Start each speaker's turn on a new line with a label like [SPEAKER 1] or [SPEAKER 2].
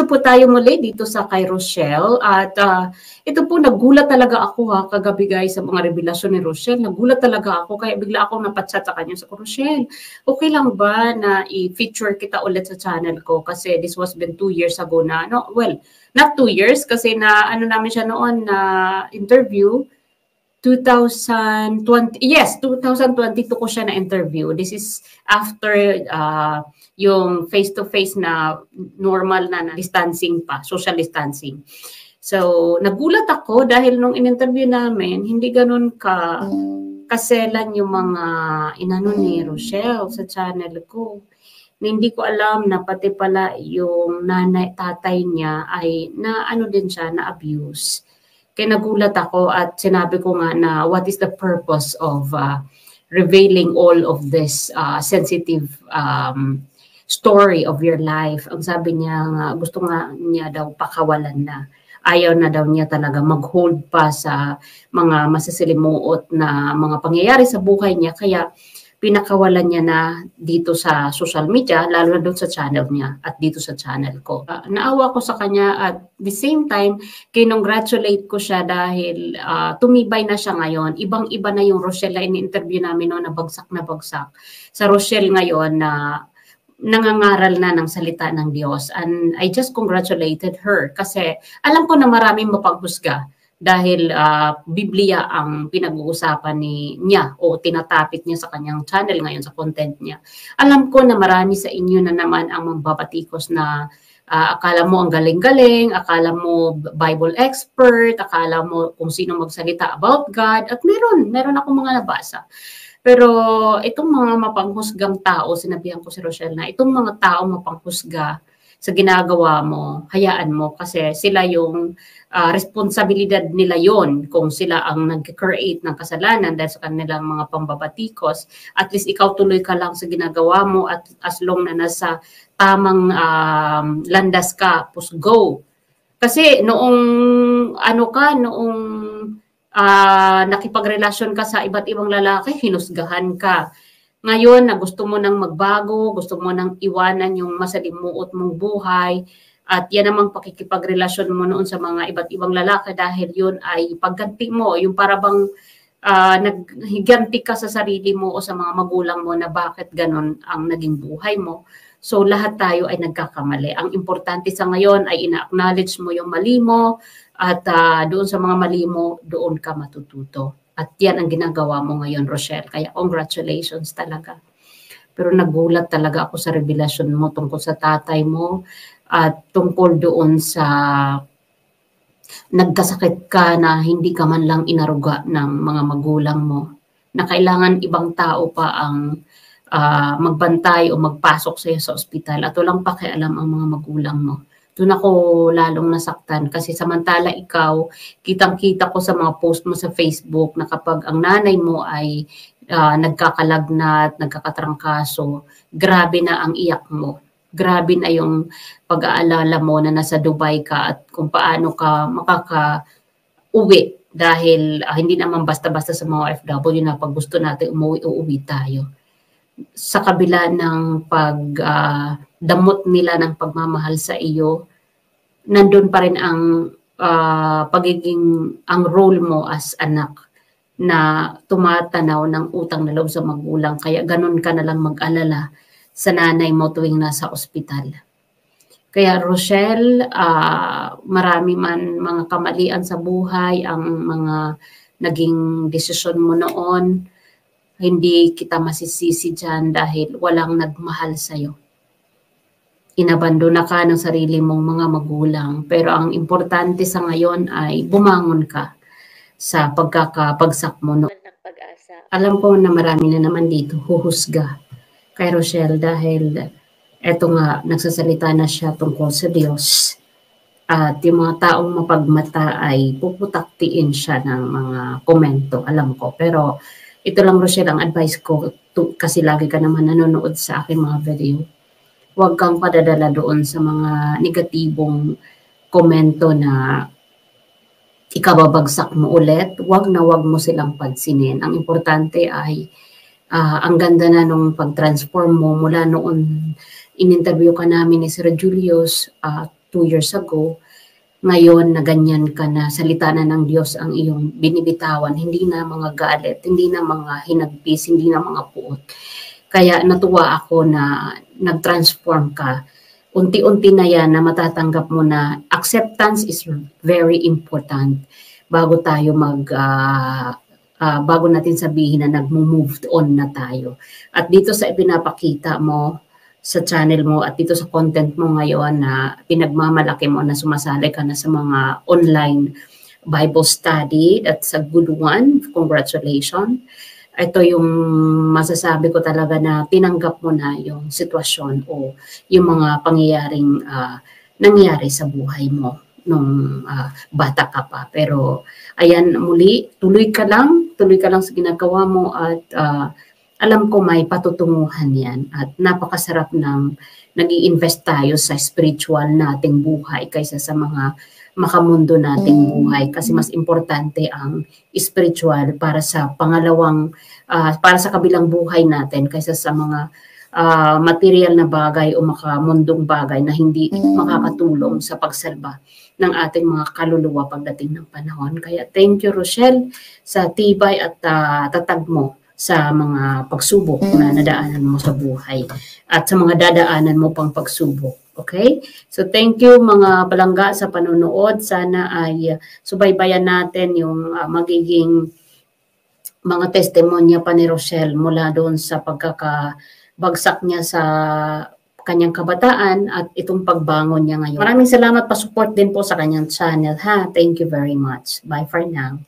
[SPEAKER 1] Diretso po tayo muli dito sa kay Rochelle at ito po nagulat talaga ako kagabi guys sa mga revelasyon ni Rochelle. Nagulat talaga ako kaya bigla akong napachat sa kanya sa Rochelle. Okay lang ba na i-feature kita ulit sa channel ko kasi this was been 2 years ago na. No, well, not 2 years kasi na ano namin siya noon na interview 2020, yes, 2022 ko siya na-interview. This is after yung face-to-face na normal na distancing pa, social distancing. So, nagulat ako dahil nung in-interview namin, hindi ganun kaselan yung mga inano ni Rochelle sa channel ko. Na hindi ko alam na pati pala yung tatay niya ay na ano din siya, na abuse. Kaya nagulat ako at sinabi ko nga na what is the purpose of revealing all of this sensitive story of your life. Ang sabi niya nga, gusto nga niya daw pakawalan na. Ayaw na daw niya talaga mag-hold pa sa mga masasalimuot na mga pangyayari sa buhay niya. Kaya pinakawalan niya na dito sa social media, lalo na doon sa channel niya at dito sa channel ko. Naawa ko sa kanya at the same time, kinongratulate ko siya dahil tumibay na siya ngayon. Ibang-iba na yung Rochelle na in-interview namin noon na bagsak na bagsak. Sa Rochelle ngayon na nangangaral na ng salita ng Diyos. And I just congratulated her kasi alam ko na maraming mapaghusga. Dahil Biblia ang pinag-uusapan niya o tinatapit niya sa kanyang channel ngayon sa content niya. Alam ko na marami sa inyo na naman ang mambabatikos na akala mo ang galing-galing, akala mo Bible expert, akala mo kung sino magsalita about God, at meron akong mga nabasa. Pero itong mga mapanghusgang tao, sinabihan ko si Rochelle na itong mga tao mapanghusga sa ginagawa mo, hayaan mo kasi sila yung responsibilidad nila yon kung sila ang nag-create ng kasalanan dahil sa kanilang mga pambabatikos. At least ikaw tuloy ka lang sa ginagawa mo at as long na nasa tamang landas ka, push go. Kasi noong nakipagrelasyon ka sa iba't ibang lalaki, hinusgahan ka. Ngayon na gusto mo nang magbago, gusto mo nang iwanan yung masalimuot mong buhay, at yan namang pakikipagrelasyon mo noon sa mga iba't ibang lalaki dahil yun ay pagganti mo, yung para bang naghiganti ka sa sarili mo o sa mga magulang mo na bakit ganon ang naging buhay mo. So lahat tayo ay nagkakamali. Ang importante sa ngayon ay ina-acknowledge mo yung mali mo at doon sa mga mali mo, doon ka matututo. At yan ang ginagawa mo ngayon, Rochelle. Kaya congratulations talaga. Pero nagulat talaga ako sa revelasyon mo tungkol sa tatay mo at tungkol doon sa nagkasakit ka na hindi ka man lang inaruga ng mga magulang mo. Na kailangan ibang tao pa ang magbantay o magpasok sa iyo sa ospital at walang pakialam ang mga magulang mo. Doon ako lalong nasaktan kasi samantala ikaw, kitang-kita ko sa mga post mo sa Facebook na kapag ang nanay mo ay nagkakalagnat, nagkakatrangkaso, grabe na ang iyak mo. Grabe na yung pag-aalala mo na nasa Dubai ka at kung paano ka makaka-uwi dahil hindi naman basta-basta sa mga OFW na pag gusto natin umuwi tayo. Sa kabila ng pagdamot nila ng pagmamahal sa iyo, nandun pa rin ang ang role mo as anak na tumatanaw ng utang na loob sa magulang. Kaya ganun ka na lang mag-alala sa nanay mo tuwing nasa ospital. Kaya Rochelle, marami man mga kamalian sa buhay, ang mga naging desisyon mo noon, hindi kita masisisi dyan dahil walang nagmahal sa'yo. Inabandona ka ng sarili mong mga magulang. Pero ang importante sa ngayon ay bumangon ka sa pagkakapagsak mo noon. Alam ko na marami na naman dito huhusga kay Rochelle dahil eto nga, nagsasalita na siya tungkol sa Diyos. At yung mga taong mapagmata ay puputaktiin siya ng mga komento, alam ko. Pero ito lang, Rochelle, ang advice ko, kasi lagi ka naman nanonood sa aking mga video. Huwag kang padadala doon sa mga negatibong komento na ikababagsak mo ulit. Huwag na huwag mo silang pansinin. Ang importante ay ang ganda na nung pag-transform mo mula noon in-interview ka namin ni Sir Julius 2 years ago, ngayon na ganyan ka na, salita na ng Diyos ang iyong binibitawan, hindi na mga galit, hindi na mga hinagpis, hindi na mga puot. Kaya natuwa ako na nag-transform ka. Unti-unti na yan na matatanggap mo na acceptance is very important bago tayo bago natin sabihin na nag-move on na tayo. At dito sa ipinapakita mo sa channel mo at dito sa content mo ngayon na pinagmamalaki mo na sumasali ka na sa mga online Bible study, that's a good one. Congratulations. Ito yung masasabi ko talaga na tinanggap mo na yung sitwasyon o yung mga pangyayaring nangyari sa buhay mo nung bata ka pa. Pero ayan, muli, tuloy ka lang sa ginagawa mo at alam ko may patutunguhan yan at napakasarap ng nag-i-invest tayo sa spiritual nating buhay kaysa sa mga makamundo nating buhay kasi mas importante ang spiritual para sa para sa kabilang buhay natin kaysa sa mga material na bagay o makamundong bagay na hindi makakatulong sa pagsalba ng ating mga kaluluwa pagdating ng panahon. Kaya thank you, Rochelle, sa tibay at tatag mo sa mga pagsubok na nadaanan mo sa buhay at sa mga dadaanan mo pang pagsubok. Okay? So thank you mga palangga sa panonood. Sana ay subaybayan natin yung magiging mga testimonya pa ni Rochelle mula doon sa pagkakabagsak niya sa kanyang kabataan at itong pagbangon niya ngayon. Maraming salamat, pa-support din po sa kanyang channel ha. Thank you very much. Bye for now.